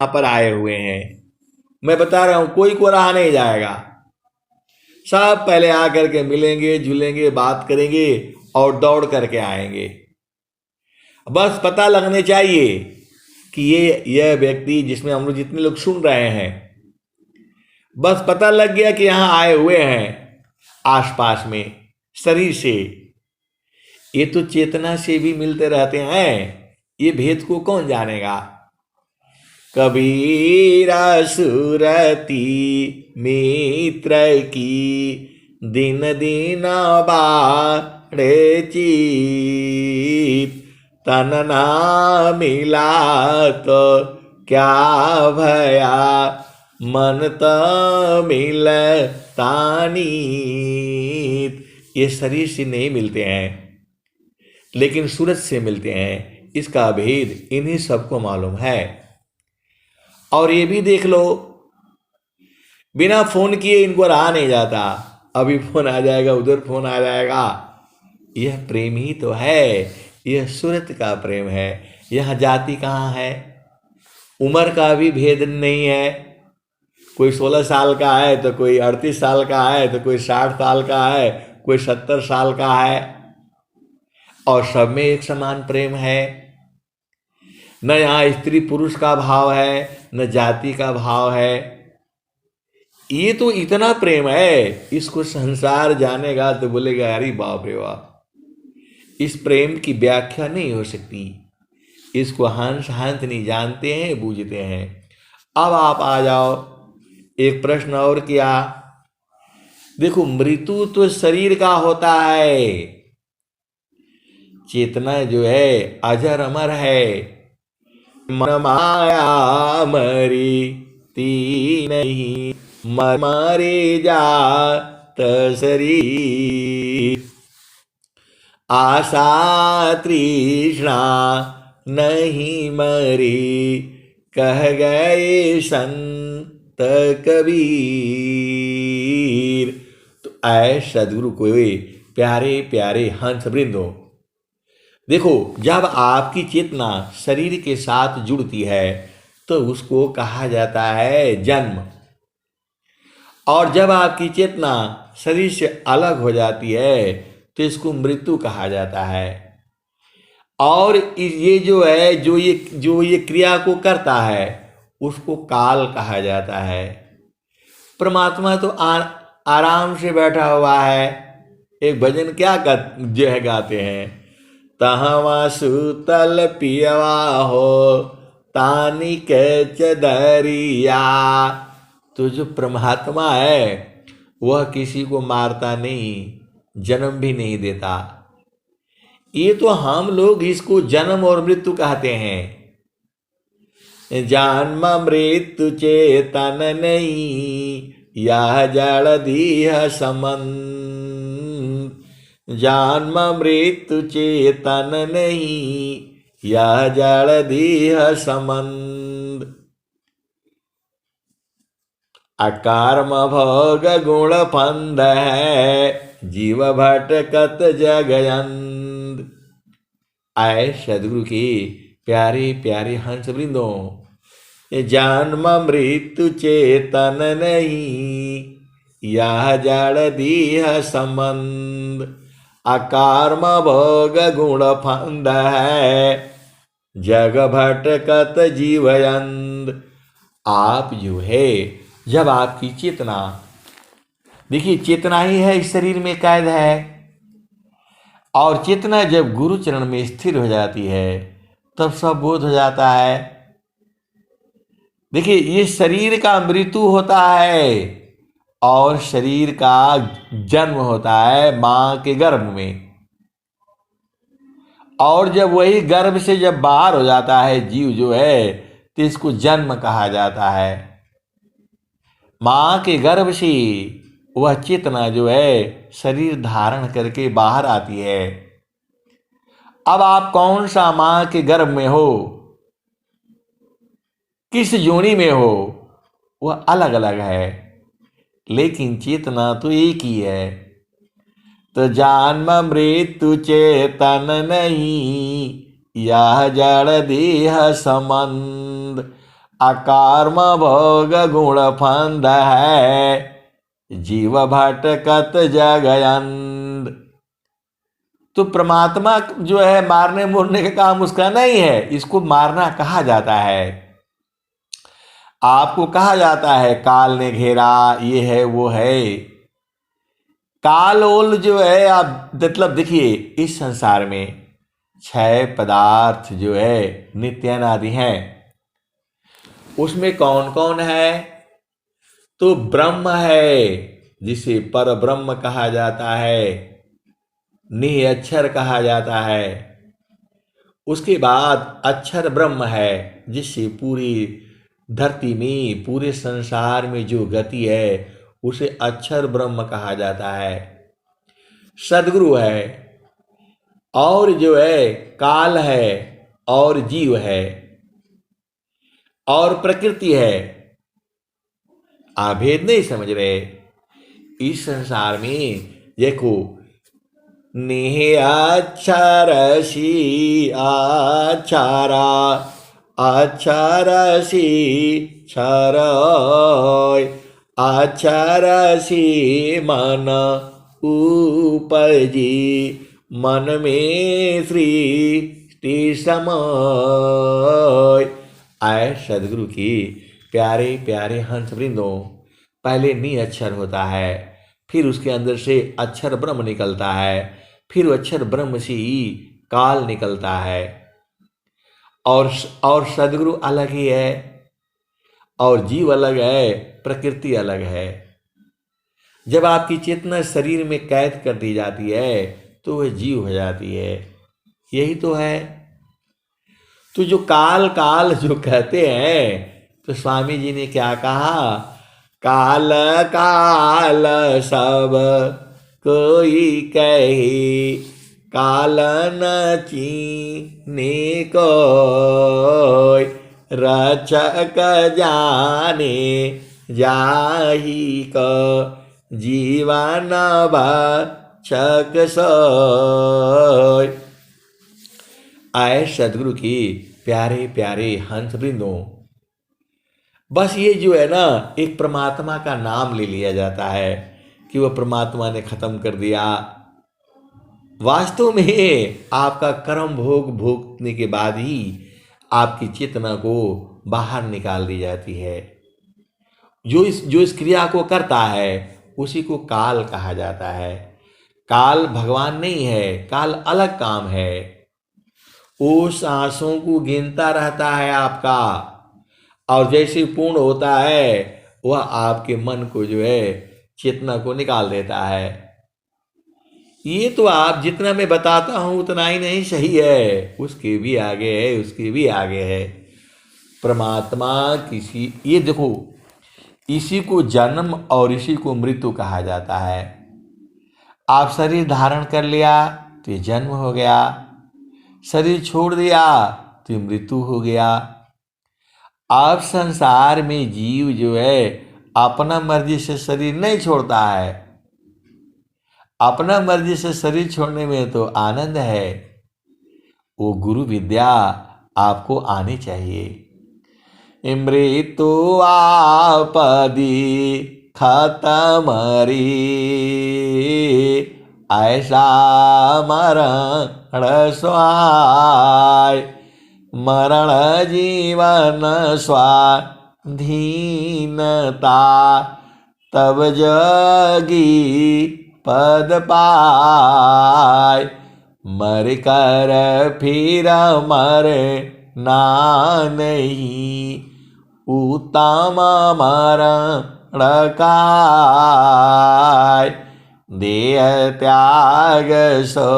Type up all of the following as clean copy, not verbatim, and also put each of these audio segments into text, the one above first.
यहाँ पर आए हुए हैं। मैं बता रहा हूं कोई को रहा नहीं जाएगा। सब पहले आकर के मिलेंगे, जुलेंगे, बात करेंगे और दौड़ करके आएंगे। बस पता लगने चाहिए कि यह व्यक्ति जिसमें हम लोग जितने लोग सुन रहे हैं, बस पता लग गया कि यहां आए हुए हैं आसपास में शरीर से, ये तो चेतना से भी मिलते रहते हैं। ये भेद को कौन जानेगा। कबीरा सुरती मित्र की दिन दिन बाढ़े चीत, तन ना मिला तो क्या भया, मन तो मिल तानीत। ये शरीर से नहीं मिलते हैं लेकिन सूरज से मिलते हैं। इसका भेद इन्हीं सबको मालूम है। और ये भी देख लो, बिना फोन किए इनको रहा नहीं जाता। अभी फोन आ जाएगा, उधर फोन आ जाएगा। यह प्रेम ही तो है, यह सूरत का प्रेम है। यह जाति कहाँ है, उम्र का भी भेद नहीं है। कोई 16 साल का है तो कोई 38 साल का है तो कोई 60 साल का है, कोई 70 साल का है, और सब में एक समान प्रेम है। न यहाँ स्त्री पुरुष का भाव है, न जाति का भाव है। ये तो इतना प्रेम है, इसको संसार जानेगा तो बोलेगा अरे बाप रे बाप। इस प्रेम की व्याख्या नहीं हो सकती। इसको हंस नहीं जानते हैं, बूझते हैं। अब आप आ जाओ, एक प्रश्न और किया। देखो, मृत्यु तो शरीर का होता है, चेतना जो है अजर अमर है। मन माया मरी ती नहीं, मरे जात शरीर। आशा तृष्णा नहीं मरी, कह गए संत कबीर। तो ऐ सदगुरु को प्यारे प्यारे हंस वृंदो, देखो, जब आपकी चेतना शरीर के साथ जुड़ती है तो उसको कहा जाता है जन्म, और जब आपकी चेतना शरीर से अलग हो जाती है तो इसको मृत्यु कहा जाता है। और ये जो है, जो ये क्रिया को करता है उसको काल कहा जाता है। परमात्मा तो आराम से बैठा हुआ है। एक भजन क्या जो है गाते हैं, तहवा सुतल पियवा हो तानी के चदरिया। तो जो परमात्मा है वह किसी को मारता नहीं, जन्म भी नहीं देता। ये तो हम लोग इसको जन्म और मृत्यु कहते हैं। जन्म मृत्यु चेतन नहीं, यह जड़ दीह समन। जन्म मृत्यु चेतन नहीं, यह जड़ दीह संबंध। अकर्म भोग गुण फंद है, जीव भटकत जगयंद। आए सदगुरु के प्यारे प्यारे हंस वृंदों, जन्म मृत्यु चेतन नहीं, यह जड़ दीह संबंध। अकर्म भोग गुण फंद है, जग भटकत जीवयंद। आप जो है, जब आपकी चेतना, देखिए चेतना ही है इस शरीर में कैद है, और चेतना जब गुरु चरण में स्थिर हो जाती है तब सब बोध हो जाता है। देखिए, ये शरीर का मृत्यु होता है और शरीर का जन्म होता है मां के गर्भ में। और जब वही गर्भ से जब बाहर हो जाता है जीव जो है, तो इसको जन्म कहा जाता है। मां के गर्भ से वह चेतना जो है शरीर धारण करके बाहर आती है। अब आप कौन सा मां के गर्भ में हो, किस योनि में हो, वह अलग अलग है, लेकिन चेतना तो एक ही है। तो जन्म मृत्यु चेतन नहीं, यह जड़ देह संबंध। अकर्म भोग गुण फंद है, जीव भटकत जगयंद। तो परमात्मा जो है मारने मोरने का काम उसका नहीं है, इसको मारना कहा जाता है। आपको कहा जाता है काल ने घेरा, ये है वो है। काल ओल जो है, आप मतलब देखिए इस संसार में 6 पदार्थ जो है नित्यानादि हैं, उसमें कौन कौन है? तो ब्रह्म है, जिसे पर ब्रह्म कहा जाता है, निअक्षर कहा जाता है। उसके बाद अक्षर ब्रह्म है, जिससे पूरी धरती में पूरे संसार में जो गति है उसे अक्षर ब्रह्म कहा जाता है। सद्गुरु है, और जो है काल है, और जीव है, और प्रकृति है। आप भेद नहीं समझ रहे। इस संसार में देखो, नेह अक्षरसी अक्षरा, अक्षरसी क्षरय, अक्षरसी मन उपजी, मन में सृष्टि समय। आए सदगुरु की प्यारे प्यारे हंस वृंदों, पहले नी अक्षर होता है, फिर उसके अंदर से अक्षर ब्रह्म निकलता है, फिर अक्षर ब्रह्म से ही काल निकलता है। और सदगुरु अलग ही है, और जीव अलग है, प्रकृति अलग है। जब आपकी चेतना शरीर में कैद कर दी जाती है तो वह जीव हो जाती है। यही तो है। तो जो काल काल जो कहते हैं, तो स्वामी जी ने क्या कहा? काल काल सब कोई कही, काल न चीने कोई, रचक जाने जाही को, जीवन भक्षक सोय। आए सदगुरु की प्यारे प्यारे हंस वृंदों, बस ये जो है ना, एक परमात्मा का नाम ले लिया जाता है कि वह परमात्मा ने खत्म कर दिया। वास्तव में आपका कर्म भोग भोगने के बाद ही आपकी चेतना को बाहर निकाल दी जाती है। जो इस क्रिया को करता है उसी को काल कहा जाता है। काल भगवान नहीं है, काल अलग काम है। वो सांसों को गिनता रहता है आपका, और जैसे पूर्ण होता है वह आपके मन को जो है चेतना को निकाल देता है। ये तो आप जितना मैं बताता हूं उतना ही नहीं सही है, उसके भी आगे है, उसके भी आगे है। परमात्मा किसी, ये देखो, इसी को जन्म और इसी को मृत्यु कहा जाता है। आप शरीर धारण कर लिया तो ये जन्म हो गया, शरीर छोड़ दिया तो ये मृत्यु हो गया। अब संसार में जीव जो है अपना मर्जी से शरीर नहीं छोड़ता है। अपना मर्जी से शरीर छोड़ने में तो आनंद है। वो गुरु विद्या आपको आनी चाहिए। मृत्यु आपदी खत्म री, ऐसा मरण स्वाय, मरण जीवन स्वाधीनता, तब जगी पद पाय, मर कर फिर मर ना नहीं, उत्तम मरण काय, देह त्याग सो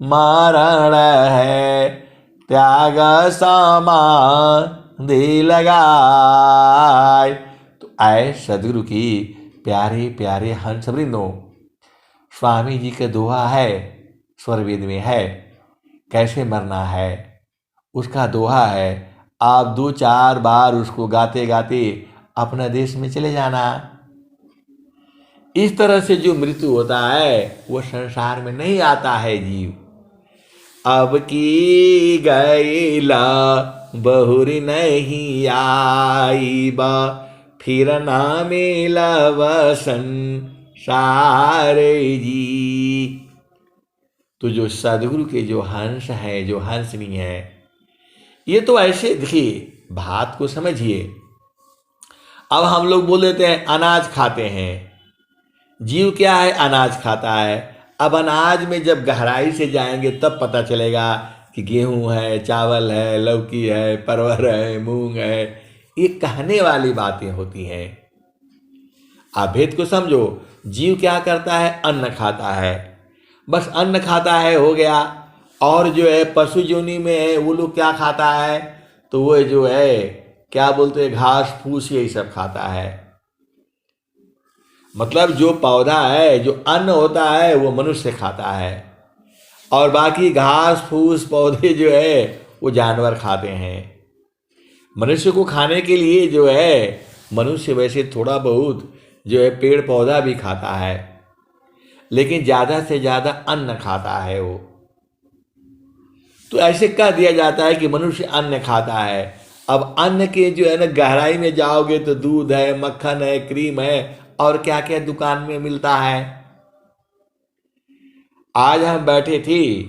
मरण है, त्याग समाधि लगाए। तो आए सदगुरु की प्यारे प्यारे हंस वृंदों, स्वामी जी का दोहा है, स्वरवेद में है, कैसे मरना है उसका दोहा है। आप 2-4 बार उसको गाते गाते अपना देश में चले जाना। इस तरह से जो मृत्यु होता है वो संसार में नहीं आता है जीव। अब की गैला बहुरी नहीं आई बा, फिर ना मिलब संसार जी। तो जो सदगुरु के जो हंस है, जो हंसनी है, ये तो ऐसे देखिए, बात को समझिए। अब हम लोग बोल देते हैं अनाज खाते हैं। जीव क्या है? अनाज खाता है। अब अनाज में जब गहराई से जाएंगे तब पता चलेगा कि गेहूं है, चावल है, लौकी है, परवर है, मूंग है। ये कहने वाली बातें होती हैं। आप भेद को समझो। जीव क्या करता है? अन्न खाता है। बस अन्न खाता है, हो गया। और जो है पशु योनि में है, वो लोग क्या खाता है? तो वो जो है क्या बोलते हैं, घास फूस यही सब खाता है। मतलब जो पौधा है, जो अन्न होता है, वो मनुष्य खाता है, और बाकी घास फूस पौधे जो है वो जानवर खाते हैं। मनुष्य को खाने के लिए जो है, मनुष्य वैसे थोड़ा बहुत जो है पेड़ पौधा भी खाता है, लेकिन ज़्यादा से ज़्यादा अन्न खाता है वो। तो ऐसे कह दिया जाता है कि मनुष्य अन्न खाता है। अब अन्न के जो है ना गहराई में जाओगे तो दूध है, मक्खन है, क्रीम है, और क्या क्या दुकान में मिलता है। आज हम बैठे थे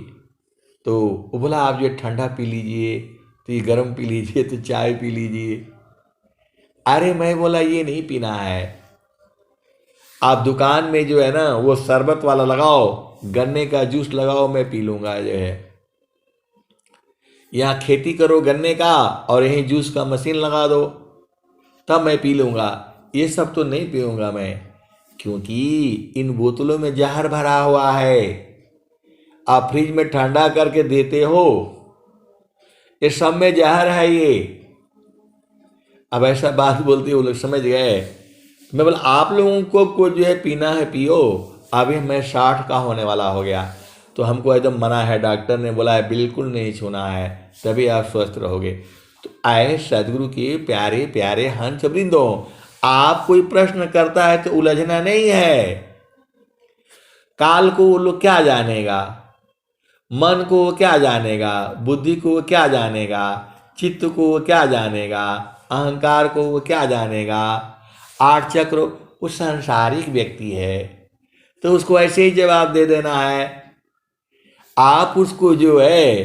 तो वो बोला आप जो ठंडा पी लीजिए, तो ये गर्म पी लीजिए, तो चाय पी लीजिए। अरे मैं बोला ये नहीं पीना है। आप दुकान में जो है ना वो शरबत वाला लगाओ, गन्ने का जूस लगाओ, मैं पी लूँगा जो है। यहाँ खेती करो गन्ने का और यहीं जूस का मशीन लगा दो, तब मैं पी लूँगा। ये सब तो नहीं पीऊँगा मैं, क्योंकि इन बोतलों में जहर भरा हुआ है। आप फ्रिज में ठंडा करके देते हो, ये सब में जहर है ये। अब ऐसा बात बोलते वो लोग समझ गए। मैं बोला आप लोगों को जो है पीना है पियो, अभी मैं 60 का होने वाला हो गया, तो हमको एकदम मना है, डॉक्टर ने बोला है बिल्कुल नहीं छूना है, तभी आप स्वस्थ रहोगे। तो आए सदगुरु के प्यारे प्यारे हंस वृंदो, आप कोई प्रश्न करता है तो उलझना नहीं है। काल को वो लोग क्या जानेगा, मन को वो क्या जानेगा, बुद्धि को वो क्या जानेगा, चित्त को वो क्या जानेगा, अहंकार को वो क्या जानेगा। 8 चक्र, वो सांसारिक व्यक्ति है, तो उसको ऐसे ही जवाब दे देना है। आप उसको जो है,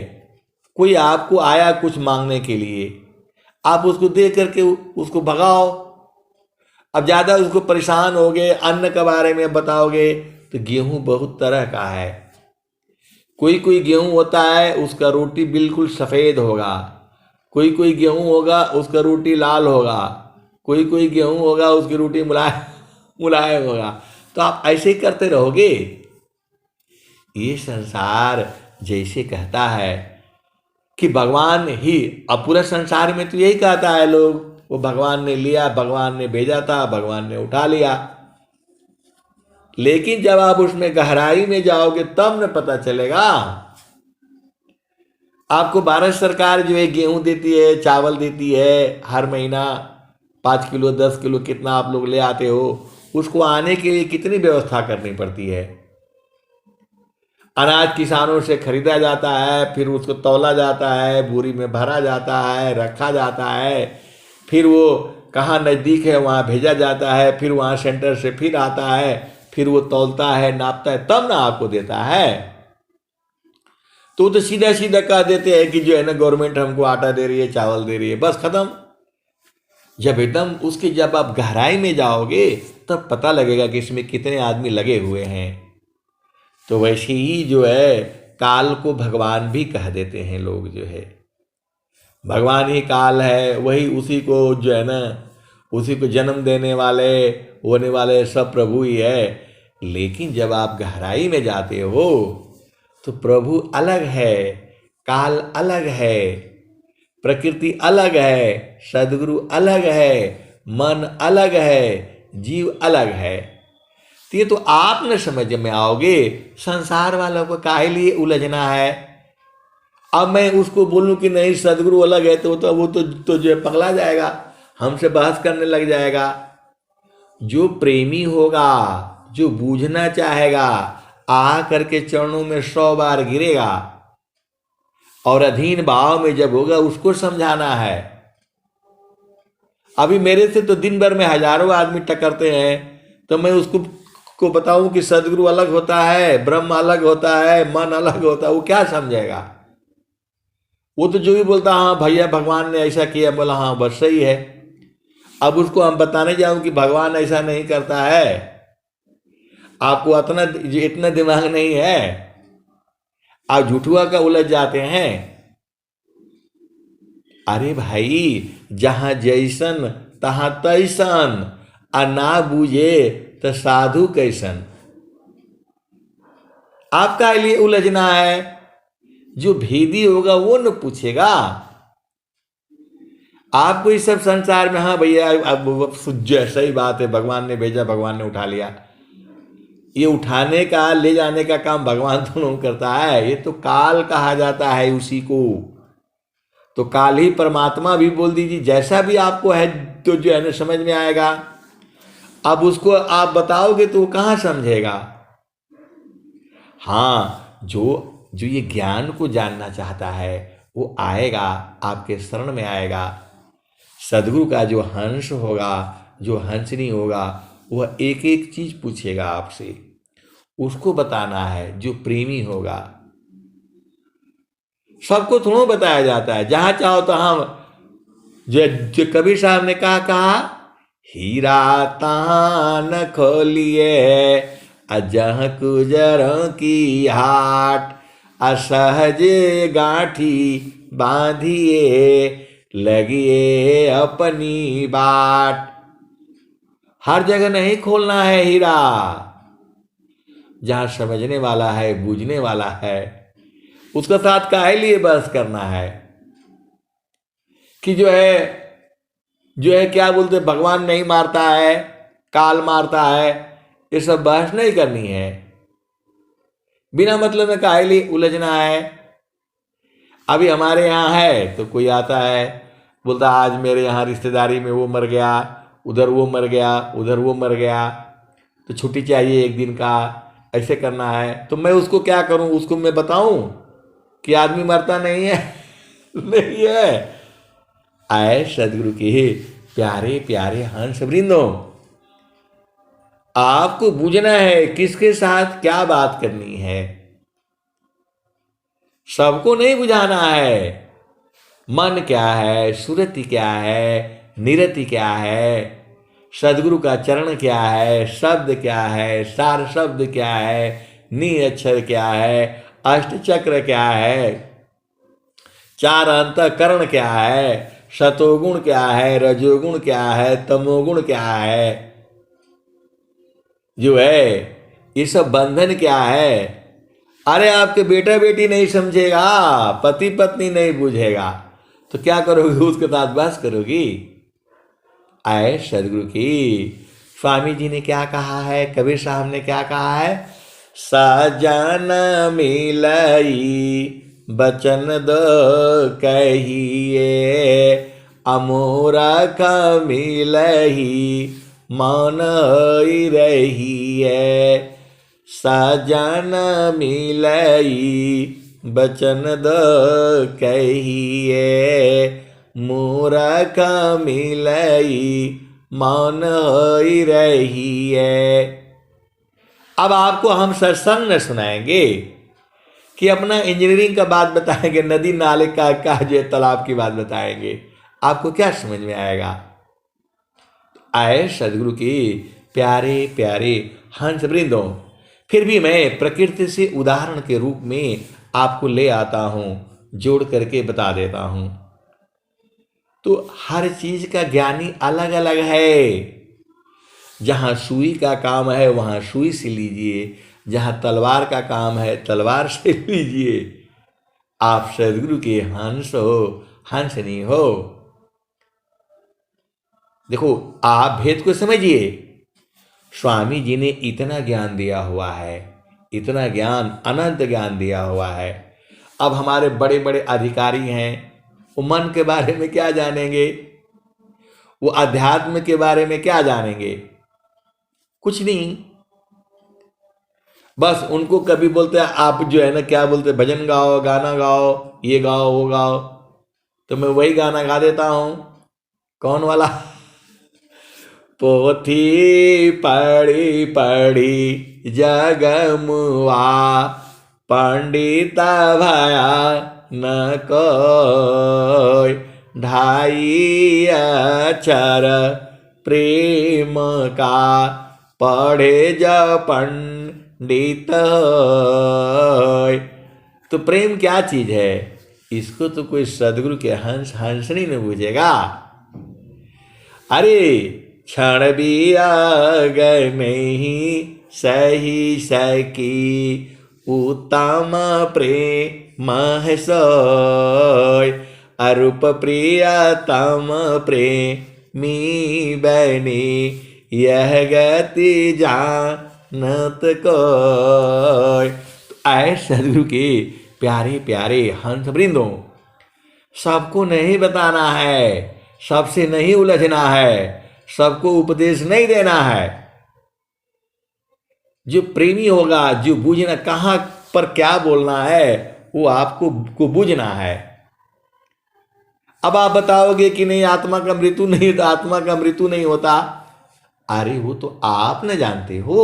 कोई आपको आया कुछ मांगने के लिए, आप उसको दे करके उसको भगाओ। अब ज़्यादा उसको परेशान होगे, अन्न के बारे में बताओगे, तो गेहूं बहुत तरह का है। कोई कोई गेहूं होता है उसका रोटी बिल्कुल सफ़ेद होगा, कोई कोई गेहूं होगा उसका रोटी लाल होगा, कोई कोई गेहूं होगा उसकी रोटी मुलायम मुलायम होगा। तो आप ऐसे ही करते रहोगे। ये संसार जैसे कहता है कि भगवान ही, अब पूरे संसार में तो यही कहता है लोग, वो भगवान ने लिया, भगवान ने भेजा था, भगवान ने उठा लिया। लेकिन जब आप उसमें गहराई में जाओगे तब न पता चलेगा। आपको भारत सरकार जो है गेहूं देती है, चावल देती है, हर महीना 5 किलो 10 किलो कितना आप लोग ले आते हो, उसको आने के लिए कितनी व्यवस्था करनी पड़ती है। अनाज किसानों से खरीदा जाता है, फिर उसको तौला जाता है, बोरी में भरा जाता है, रखा जाता है, फिर वो कहाँ नज़दीक है वहाँ भेजा जाता है, फिर वहाँ सेंटर से फिर आता है, फिर वो तौलता है, नापता है, तब ना आपको देता है। तो सीधा सीधा कह देते हैं कि जो है ना गवर्नमेंट हमको आटा दे रही है, चावल दे रही है, बस खत्म। जब एकदम उसके जब आप गहराई में जाओगे तब पता लगेगा कि इसमें कितने आदमी लगे हुए हैं। तो वैसे ही जो है काल को भगवान भी कह देते हैं लोग, जो है भगवान ही काल है, वही उसी को जो है ना, उसी को जन्म देने वाले होने वाले सब प्रभु ही है। लेकिन जब आप गहराई में जाते हो तो प्रभु अलग है, काल अलग है, प्रकृति अलग है, सदगुरु अलग है, मन अलग है, जीव अलग है। तो ये तो आप न समझ में आओगे। संसार वालों को काहे लिए उलझना है। अब मैं उसको बोलूं कि नहीं सदगुरु अलग है, तो वो तो जो है पगला जाएगा, हमसे बहस करने लग जाएगा। जो प्रेमी होगा, जो बूझना चाहेगा, आ करके चरणों में 100 बार गिरेगा। और अधीन भाव में जब होगा उसको समझाना है। अभी मेरे से तो दिन भर में हजारों आदमी टकरते हैं, तो मैं उसको को बताऊं कि सदगुरु अलग होता है, ब्रह्म अलग होता है, मन अलग होता है, वो क्या समझेगा? वो तो जो भी बोलता हाँ भैया भगवान ने ऐसा किया, बोला हाँ बस सही है। अब उसको हम बताने जाऊं कि भगवान ऐसा नहीं करता है, आपको इतना दिमाग नहीं है, आप झूठुआ का उलझ जाते हैं। अरे भाई, जहां जैसन तहां तैसन, आ ना बूझे तो साधु कैसन। आपका लिए उलझना है, जो भेदी होगा वो न पूछेगा आपको इस सब संसार में। हाँ भैया अब सही बात है, भगवान ने भेजा, भगवान ने उठा लिया। ये उठाने का ले जाने का काम भगवान तो नहीं करता है, ये तो काल कहा जाता है उसी को। तो काल ही परमात्मा भी बोल दीजिए, जैसा भी आपको है तो जो है ना समझ में आएगा। अब उसको आप बताओगे तो वो कहाँ समझेगा? हाँ, जो जो ये ज्ञान को जानना चाहता है वो आएगा, आपके शरण में आएगा। सदगुरु का जो हंस होगा, जो हंसनी होगा, वह एक एक चीज पूछेगा आपसे, उसको बताना है। जो प्रेमी होगा, सबको थोड़ा बताया जाता है, जहां चाहो तो हम जो कबीर साहब ने कहा हीरा तान खोलिए अजह कुजरों की हाट, असहजे गांठी बांधिए लगिए अपनी बाट। हर जगह नहीं खोलना है हीरा, जहां समझने वाला है, बूझने वाला है, उसका साथ काहे लिए बहस करना है कि जो है क्या बोलते भगवान नहीं मारता है, काल मारता है, ये सब बहस नहीं करनी है। बिना मतलब में काहे लिए उलझना है। अभी हमारे यहाँ है तो कोई आता है बोलता आज मेरे यहाँ रिश्तेदारी में वो मर गया, उधर वो मर गया, उधर वो मर गया, तो छुट्टी चाहिए एक दिन का, ऐसे करना है। तो मैं उसको क्या करूं? उसको मैं बताऊं कि आदमी मरता नहीं है? नहीं है। आए सदगुरु के प्यारे प्यारे हंस वृंदों, आपको बूझना है किसके साथ क्या बात करनी है, सबको नहीं बुझाना है। मन क्या है, सुरति क्या है, निरति क्या है, सदगुरु का चरण क्या है, शब्द क्या है, सार शब्द क्या है, नी अक्षर क्या है, अष्ट चक्र क्या है, चार अंतःकरण क्या है, सतोगुण क्या है, रजोगुण क्या है, तमोगुण क्या है, जो है ये सब बंधन क्या है। अरे आपके बेटा बेटी नहीं समझेगा, पति पत्नी नहीं बुझेगा, तो क्या करोगे? उसके साथ बहस करोगी? आए सदगुरु की स्वामी जी ने क्या कहा है, कबीर साहब ने क्या कहा है? सजन मिलई बचन दो कहिए, अमूरख मिलही मौन रहिए। सजन मिलई बचन दो कहिए, मूरख मिलई मौन रहिए। अब आपको हम सत्संग न सुनाएंगे कि अपना इंजीनियरिंग का बात बताएंगे, नदी नाले का जो तालाब की बात बताएंगे, आपको क्या समझ में आएगा? आए सदगुरु की प्यारे प्यारे हंस वृंदों, फिर भी मैं प्रकृति से उदाहरण के रूप में आपको ले आता हूं, जोड़ करके बता देता हूं। तो हर चीज का ज्ञानी अलग अलग है। जहां सुई का काम है वहां सुई से लीजिए, जहां तलवार का काम है तलवार से लीजिए। आप सदगुरु के हंस हो, हंसनी हो। देखो, आप भेद को समझिए। स्वामी जी ने इतना ज्ञान दिया हुआ है, इतना ज्ञान, अनंत ज्ञान दिया हुआ है। अब हमारे बड़े बड़े अधिकारी हैं, वो मन के बारे में क्या जानेंगे? वो अध्यात्म के बारे में क्या जानेंगे? कुछ नहीं। बस उनको कभी बोलते हैं आप जो है ना क्या बोलते हैं, भजन गाओ, गाना गाओ, ये गाओ वो गाओ, तो मैं वही गाना गा देता हूँ। कौन वाला? पोथी पढ़ी पढ़ी जगमुआ, पंडित भया न कोय, ढाई अक्षर प्रेम का, पढ़े ज पंडित होय। तो प्रेम क्या चीज है, इसको तो कोई सदगुरु के हंसनी न बूझेगा। अरे क्षण भी अगर नहीं सही सकी, उत्तम प्रेम है सोय, अरूप प्रियतम प्रेमी बनी, यह गति जानत कोय। तो आए सदगुरु के प्यारे प्यारे हंस वृंदों, सबको नहीं बताना है, सबसे नहीं उलझना है, सबको उपदेश नहीं देना है। जो प्रेमी होगा, जो बूझना कहाँ पर क्या बोलना है, वो आपको को बूझना है। अब आप बताओगे कि नहीं आत्मा का मृत्यु नहीं होता, आत्मा का मृत्यु नहीं होता। अरे वो तो आप न जानते हो,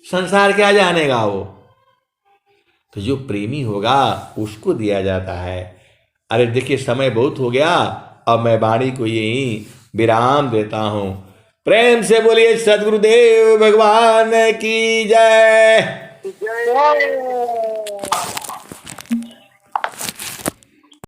संसार क्या जानेगा वो। तो जो प्रेमी होगा उसको दिया जाता है। अरे देखिए समय बहुत हो गया, अब मैं वाणी को यही विराम देता हूं। प्रेम से बोलिए सदगुरुदेव भगवान की जय। जय